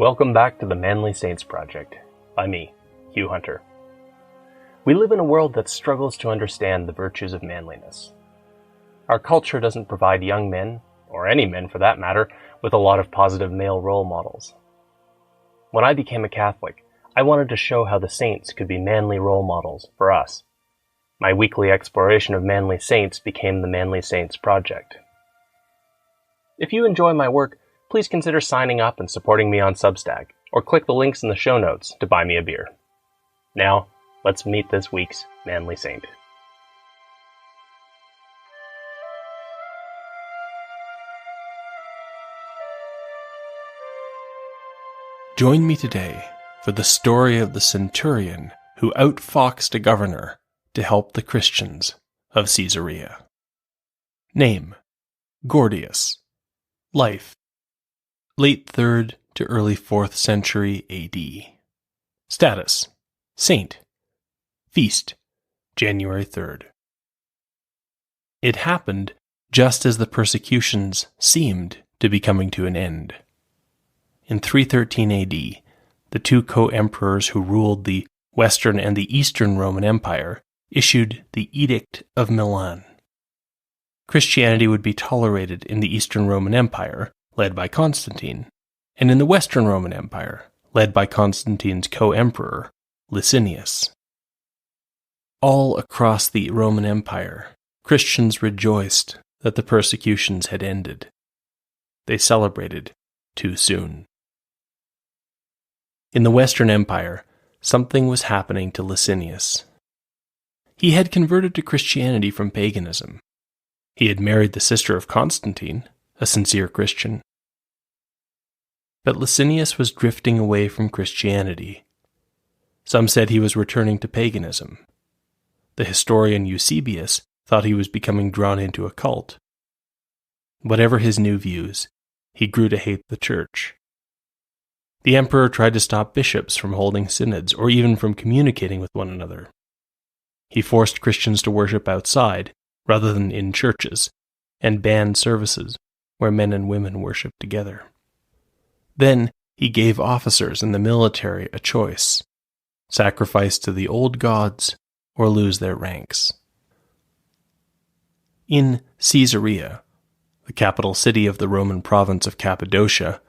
Welcome back to the Manly Saints Project, by me, Hugh Hunter. We live in a world that struggles to understand the virtues of manliness. Our culture doesn't provide young men, or any men for that matter, with a lot of positive male role models. When I became a Catholic, I wanted to show how the saints could be manly role models for us. My weekly exploration of manly saints became the Manly Saints Project. If you enjoy my work, please consider signing up and supporting me on Substack, or click the links in the show notes to buy me a beer. Now, let's meet this week's Manly Saint. Join me today for the story of the centurion who outfoxed a governor to help the Christians of Caesarea. Name: Gordius. Life: late 3rd to early 4th century AD. Status: saint. Feast: January 3rd. It happened just as the persecutions seemed to be coming to an end. In 313 AD, the two co-emperors who ruled the Western and the Eastern Roman Empire issued the Edict of Milan. Christianity would be tolerated in the Eastern Roman Empire, led by Constantine, and in the Western Roman Empire, led by Constantine's co-emperor, Licinius. All across the Roman Empire, Christians rejoiced that the persecutions had ended. They celebrated too soon. In the Western Empire, something was happening to Licinius. He had converted to Christianity from paganism. He had married the sister of Constantine, a sincere Christian. But Licinius was drifting away from Christianity. Some said he was returning to paganism. The historian Eusebius thought he was becoming drawn into a cult. Whatever his new views, he grew to hate the church. The emperor tried to stop bishops from holding synods or even from communicating with one another. He forced Christians to worship outside rather than in churches, and banned services where men and women worshiped together. Then he gave officers in the military a choice: sacrifice to the old gods or lose their ranks. In Caesarea, the capital city of the Roman province of Cappadocia,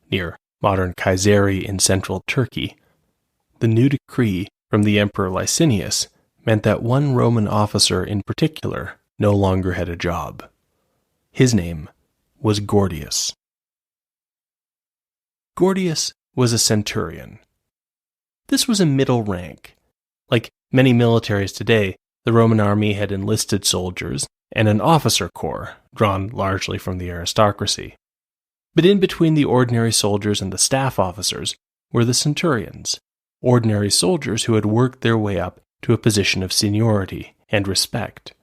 near modern Kayseri in central Turkey, the new decree from the Emperor Licinius meant that one Roman officer in particular no longer had a job. His name was Gordius. Gordius was a centurion. This was a middle rank. Like many militaries today, the Roman army had enlisted soldiers and an officer corps, drawn largely from the aristocracy. But in between the ordinary soldiers and the staff officers were the centurions, ordinary soldiers who had worked their way up to a position of seniority and respect.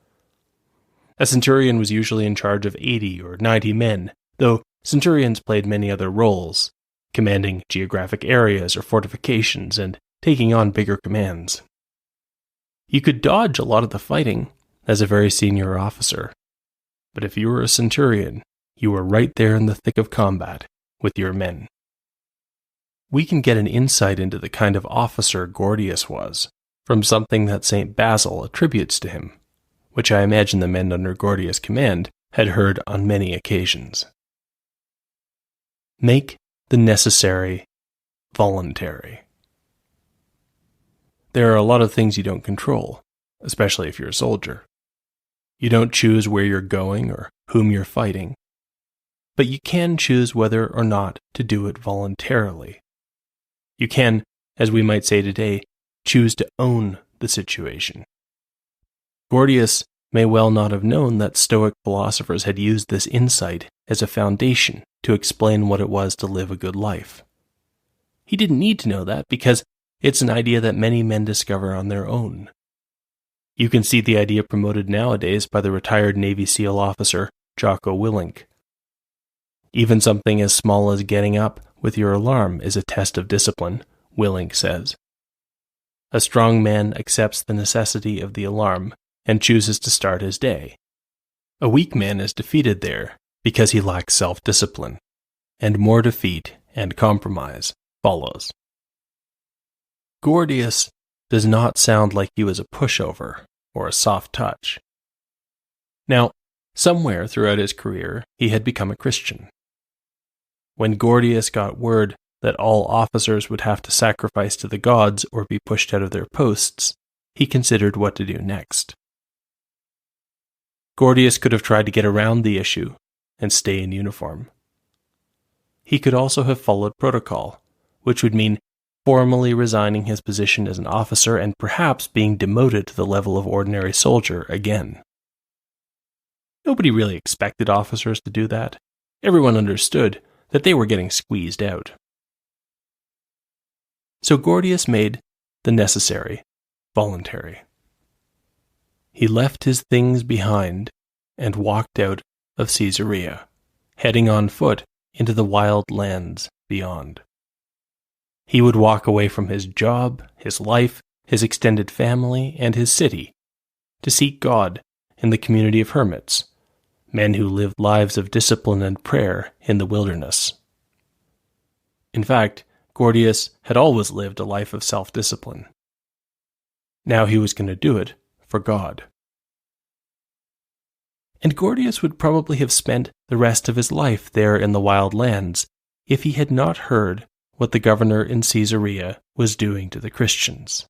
A centurion was usually in charge of 80 or 90 men, though centurions played many other roles, commanding geographic areas or fortifications and taking on bigger commands. You could dodge a lot of the fighting as a very senior officer, but if you were a centurion, you were right there in the thick of combat with your men. We can get an insight into the kind of officer Gordius was from something that St. Basil attributes to him, which I imagine the men under Gordius' command had heard on many occasions. Make the necessary voluntary. There are a lot of things you don't control, especially if you're a soldier. You don't choose where you're going or whom you're fighting, but you can choose whether or not to do it voluntarily. You can, as we might say today, choose to own the situation. Gordius may well not have known that Stoic philosophers had used this insight as a foundation to explain what it was to live a good life. He didn't need to know that because it's an idea that many men discover on their own. You can see the idea promoted nowadays by the retired Navy SEAL officer Jocko Willink. Even something as small as getting up with your alarm is a test of discipline, Willink says. A strong man accepts the necessity of the alarm and chooses to start his day. A weak man is defeated there because he lacks self-discipline, and more defeat and compromise follows. Gordius does not sound like he was a pushover or a soft touch. Now, somewhere throughout his career, he had become a Christian. When Gordius got word that all officers would have to sacrifice to the gods or be pushed out of their posts, he considered what to do next. Gordius could have tried to get around the issue and stay in uniform. He could also have followed protocol, which would mean formally resigning his position as an officer and perhaps being demoted to the level of ordinary soldier again. Nobody really expected officers to do that. Everyone understood that they were getting squeezed out. So Gordius made the necessary voluntary. He left his things behind and walked out of Caesarea, heading on foot into the wild lands beyond. He would walk away from his job, his life, his extended family, and his city to seek God in the community of hermits, men who lived lives of discipline and prayer in the wilderness. In fact, Gordius had always lived a life of self-discipline. Now he was going to do it for God. And Gordius would probably have spent the rest of his life there in the wild lands if he had not heard what the governor in Caesarea was doing to the Christians.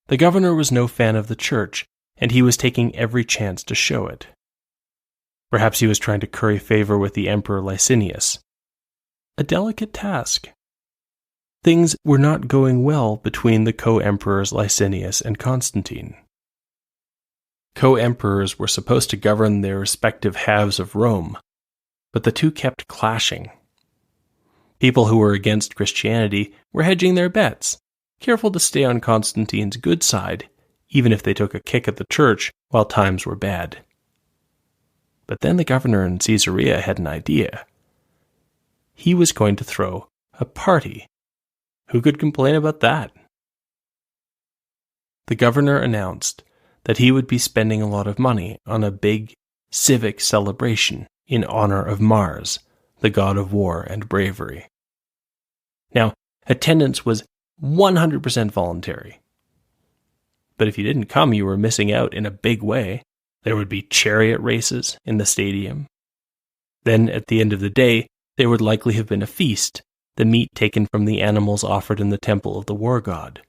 The governor was no fan of the church, and he was taking every chance to show it. Perhaps he was trying to curry favor with the Emperor Licinius. A delicate task. Things were not going well between the co-emperors Licinius and Constantine. Co-emperors were supposed to govern their respective halves of Rome, but the two kept clashing. People who were against Christianity were hedging their bets, careful to stay on Constantine's good side, even if they took a kick at the church while times were bad. But then the governor in Caesarea had an idea. He was going to throw a party. Who could complain about that? The governor announced that he would be spending a lot of money on a big civic celebration in honor of Mars, the god of war and bravery. Now, attendance was 100% voluntary. But if you didn't come, you were missing out in a big way. There would be chariot races in the stadium. Then, at the end of the day, there would likely have been a feast, the meat taken from the animals offered in the temple of the war god.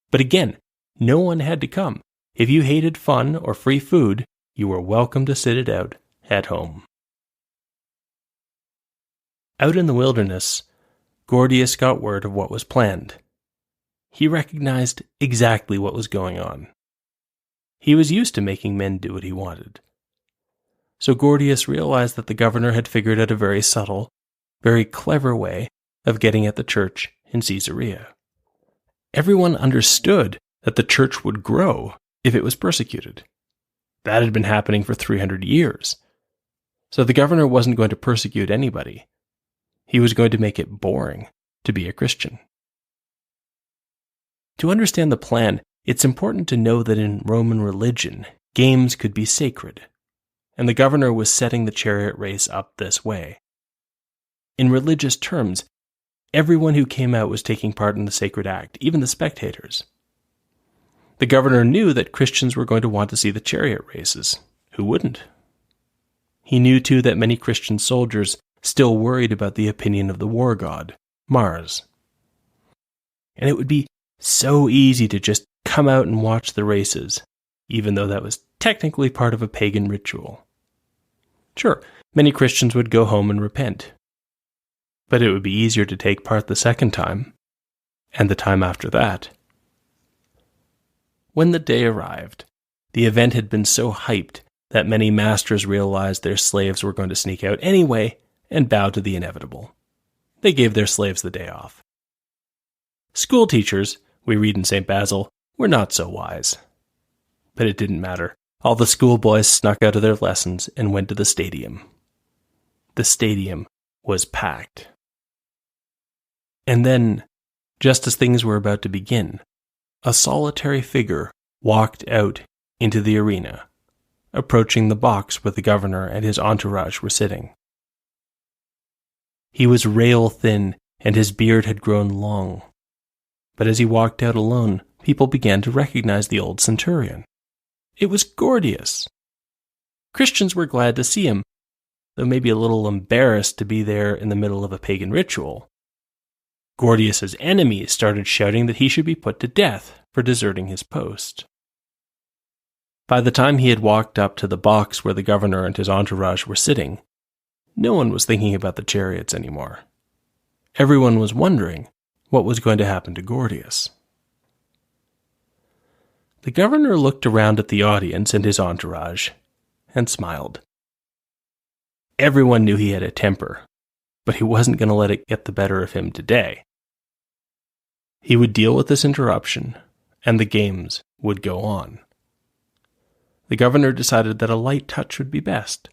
But again, no one had to come. If you hated fun or free food, you were welcome to sit it out at home. Out in the wilderness, Gordius got word of what was planned. He recognized exactly what was going on. He was used to making men do what he wanted. So Gordius realized that the governor had figured out a very subtle, very clever way of getting at the church in Caesarea. Everyone understood that the church would grow if it was persecuted. That had been happening for 300 years. So the governor wasn't going to persecute anybody. He was going to make it boring to be a Christian. To understand the plan, it's important to know that in Roman religion, games could be sacred, and the governor was setting the chariot race up this way. In religious terms, everyone who came out was taking part in the sacred act, even the spectators. The governor knew that Christians were going to want to see the chariot races. Who wouldn't? He knew too that many Christian soldiers still worried about the opinion of the war god, Mars. And it would be so easy to just come out and watch the races, even though that was technically part of a pagan ritual. Sure, many Christians would go home and repent, but it would be easier to take part the second time, and the time after that. When the day arrived, the event had been so hyped that many masters realized their slaves were going to sneak out anyway and bow to the inevitable. They gave their slaves the day off. School teachers, we read in St. Basil, were not so wise. But it didn't matter. All the schoolboys snuck out of their lessons and went to the stadium. The stadium was packed. And then, just as things were about to begin, a solitary figure walked out into the arena, approaching the box where the governor and his entourage were sitting. He was rail-thin and his beard had grown long. But as he walked out alone, people began to recognize the old centurion. It was Gordius. Christians were glad to see him, though maybe a little embarrassed to be there in the middle of a pagan ritual. Gordius's enemies started shouting that he should be put to death for deserting his post. By the time he had walked up to the box where the governor and his entourage were sitting, no one was thinking about the chariots anymore. Everyone was wondering what was going to happen to Gordius. The governor looked around at the audience and his entourage and smiled. Everyone knew he had a temper, but he wasn't going to let it get the better of him today. He would deal with this interruption, and the games would go on. The governor decided that a light touch would be best.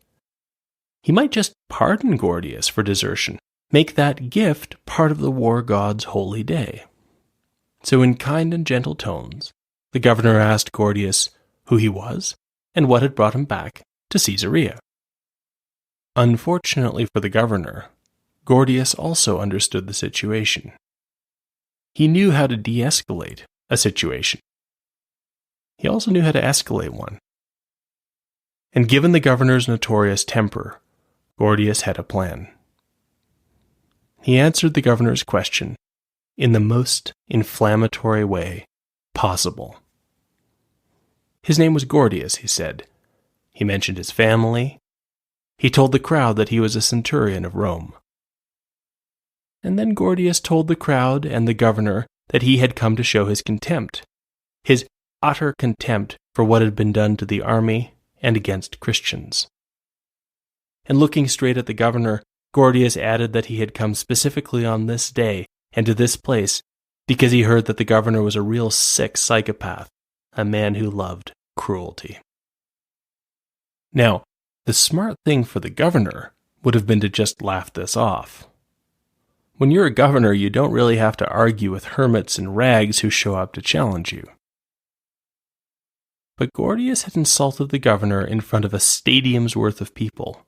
He might just pardon Gordius for desertion, make that gift part of the war god's holy day. So in kind and gentle tones, the governor asked Gordius who he was and what had brought him back to Caesarea. Unfortunately for the governor, Gordius also understood the situation. He knew how to de-escalate a situation. He also knew how to escalate one. And given the governor's notorious temper, Gordius had a plan. He answered the governor's question in the most inflammatory way possible. His name was Gordius, he said. He mentioned his family. He told the crowd that he was a centurion of Rome. And then Gordius told the crowd and the governor that he had come to show his contempt, his utter contempt for what had been done to the army and against Christians. And looking straight at the governor, Gordius added that he had come specifically on this day and to this place because he heard that the governor was a real sick psychopath, a man who loved cruelty. Now, the smart thing for the governor would have been to just laugh this off. When you're a governor, you don't really have to argue with hermits in rags who show up to challenge you. But Gordius had insulted the governor in front of a stadium's worth of people.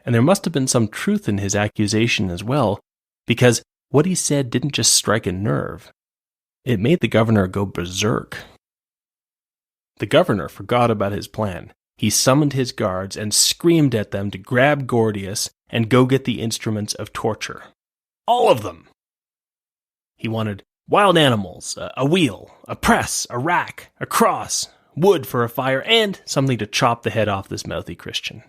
And there must have been some truth in his accusation as well, because what he said didn't just strike a nerve. It made the governor go berserk. The governor forgot about his plan. He summoned his guards and screamed at them to grab Gordius and go get the instruments of torture. All of them! He wanted wild animals, a wheel, a press, a rack, a cross, wood for a fire, and something to chop the head off this mouthy Christian.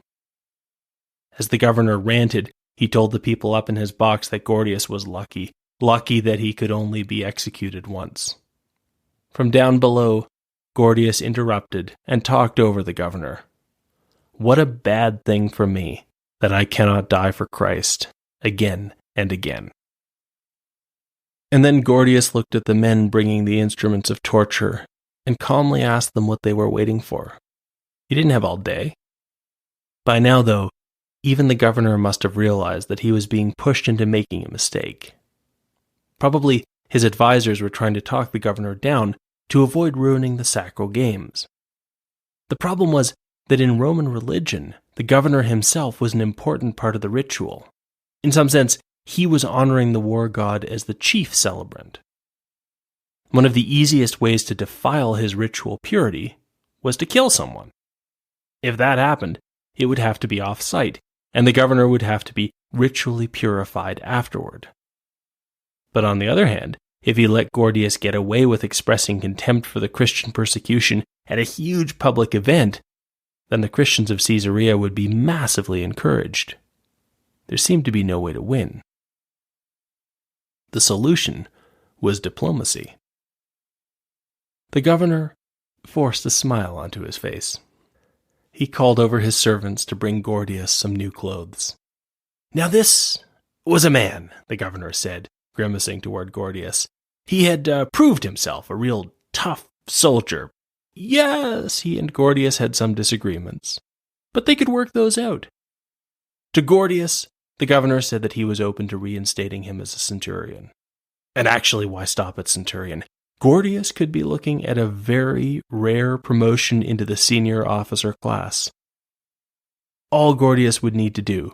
As the governor ranted, he told the people up in his box that Gordius was lucky that he could only be executed once. From down below, Gordius interrupted and talked over the governor. What a bad thing for me that I cannot die for Christ again and again. And then Gordius looked at the men bringing the instruments of torture and calmly asked them what they were waiting for. He didn't have all day. By now, though, even the governor must have realized that he was being pushed into making a mistake. Probably his advisors were trying to talk the governor down to avoid ruining the sacral games. The problem was that in Roman religion, the governor himself was an important part of the ritual. In some sense, he was honoring the war god as the chief celebrant. One of the easiest ways to defile his ritual purity was to kill someone. If that happened, it would have to be off-site, and the governor would have to be ritually purified afterward. But on the other hand, if he let Gordius get away with expressing contempt for the Christian persecution at a huge public event, then the Christians of Caesarea would be massively encouraged. There seemed to be no way to win. The solution was diplomacy. The governor forced a smile onto his face. He called over his servants to bring Gordius some new clothes. Now this was a man, the governor said, grimacing toward Gordius. He had proved himself a real tough soldier. Yes, he and Gordius had some disagreements, but they could work those out. To Gordius, the governor said that he was open to reinstating him as a centurion. And actually, why stop at centurion? Gordius could be looking at a very rare promotion into the senior officer class. All Gordius would need to do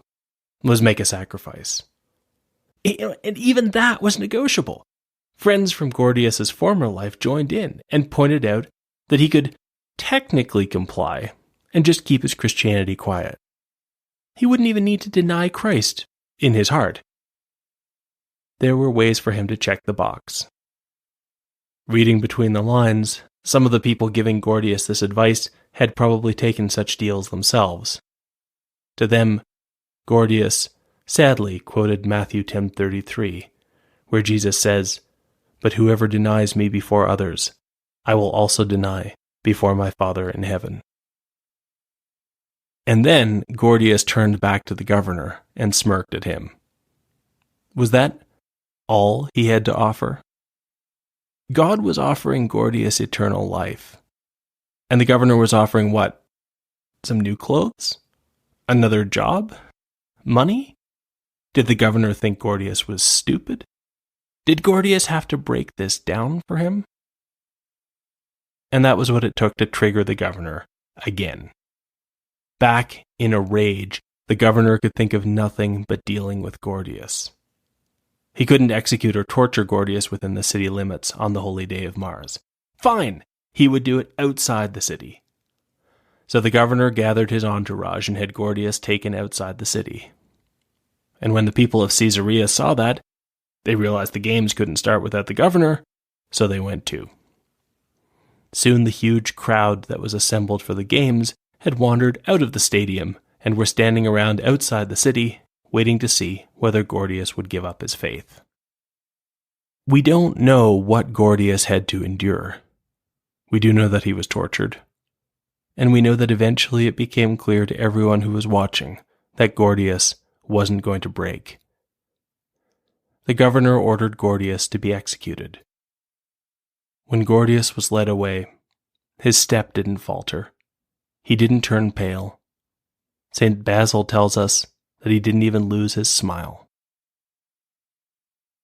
was make a sacrifice. And even that was negotiable. Friends from Gordius's former life joined in and pointed out that he could technically comply and just keep his Christianity quiet. He wouldn't even need to deny Christ in his heart. There were ways for him to check the box. Reading between the lines, some of the people giving Gordius this advice had probably taken such deals themselves. To them, Gordius sadly quoted Matthew 10:33, where Jesus says, "But whoever denies me before others, I will also deny before my Father in heaven." And then Gordius turned back to the governor and smirked at him. Was that all he had to offer? God was offering Gordius eternal life. And the governor was offering what? Some new clothes? Another job? Money? Did the governor think Gordius was stupid? Did Gordius have to break this down for him? And that was what it took to trigger the governor again. Back in a rage, the governor could think of nothing but dealing with Gordius. He couldn't execute or torture Gordius within the city limits on the holy day of Mars. Fine, he would do it outside the city. So the governor gathered his entourage and had Gordius taken outside the city. And when the people of Caesarea saw that, they realized the games couldn't start without the governor, so they went too. Soon the huge crowd that was assembled for the games had wandered out of the stadium and were standing around outside the city, waiting to see whether Gordius would give up his faith. We don't know what Gordius had to endure. We do know that he was tortured. And we know that eventually it became clear to everyone who was watching that Gordius wasn't going to break. The governor ordered Gordius to be executed. When Gordius was led away, his step didn't falter. He didn't turn pale. St. Basil tells us that he didn't even lose his smile.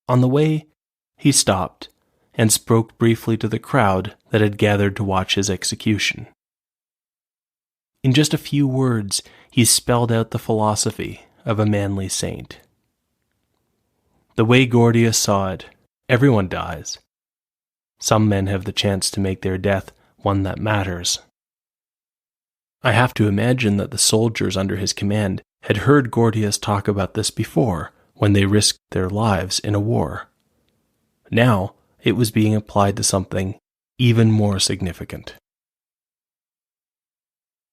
On the way, he stopped and spoke briefly to the crowd that had gathered to watch his execution. In just a few words, he spelled out the philosophy of a manly saint. The way Gordius saw it, everyone dies. Some men have the chance to make their death one that matters. I have to imagine that the soldiers under his command had heard Gordius talk about this before when they risked their lives in a war. Now it was being applied to something even more significant.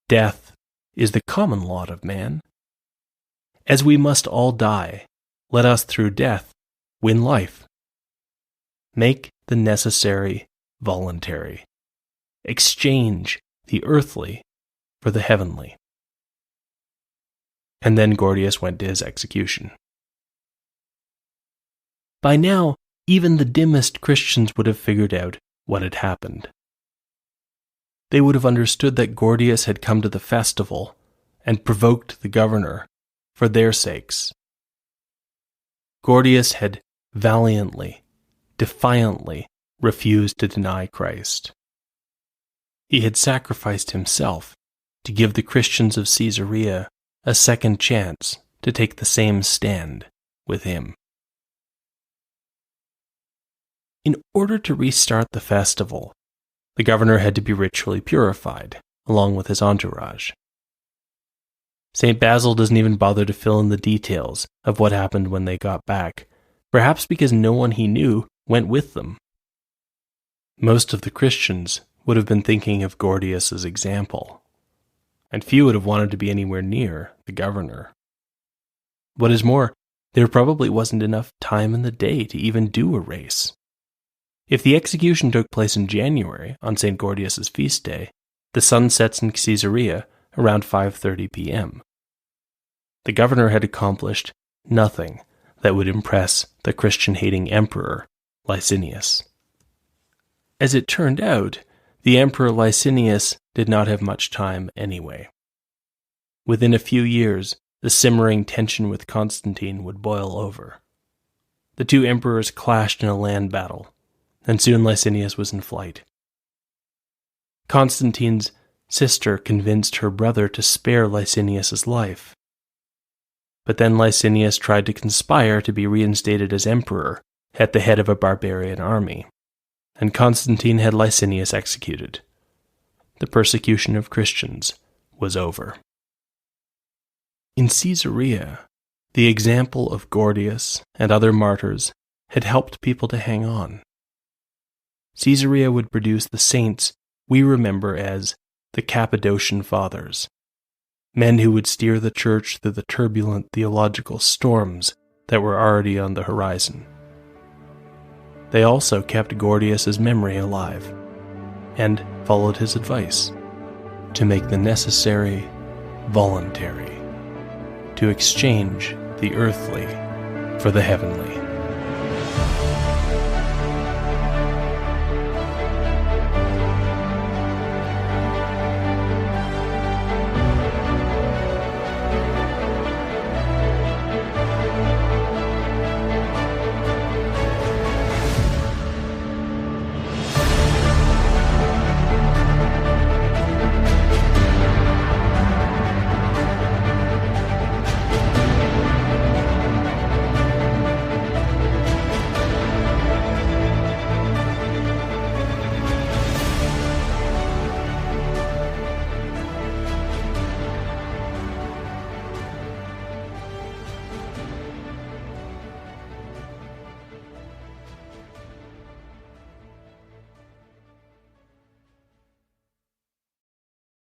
Death is the common lot of man. As we must all die, let us through death win life. Make the necessary voluntary. Exchange the earthly for the heavenly. And then Gordius went to his execution. By now, even the dimmest Christians would have figured out what had happened. They would have understood that Gordius had come to the festival and provoked the governor for their sakes. Gordius had valiantly, defiantly refused to deny Christ. He had sacrificed himself to give the Christians of Caesarea a second chance to take the same stand with him. In order to restart the festival, the governor had to be ritually purified, along with his entourage. St. Basil doesn't even bother to fill in the details of what happened when they got back, perhaps because no one he knew went with them. Most of the Christians would have been thinking of Gordius's example, and few would have wanted to be anywhere near the governor. What is more, there probably wasn't enough time in the day to even do a race. If the execution took place in January, on St. Gordius's feast day, the sun sets in Caesarea around 5:30 p.m. The governor had accomplished nothing that would impress the Christian-hating emperor, Licinius. As it turned out, the emperor Licinius did not have much time anyway. Within a few years, the simmering tension with Constantine would boil over. The two emperors clashed in a land battle, and soon Licinius was in flight. Constantine's sister convinced her brother to spare Licinius's life. but then Licinius tried to conspire to be reinstated as emperor at the head of a barbarian army, and Constantine had Licinius executed. The persecution of Christians was over. In Caesarea, the example of Gordius and other martyrs had helped people to hang on. Caesarea would produce the saints we remember as the Cappadocian Fathers, men who would steer the church through the turbulent theological storms that were already on the horizon. They also kept Gordius's memory alive and followed his advice to make the necessary voluntary, to exchange the earthly for the heavenly.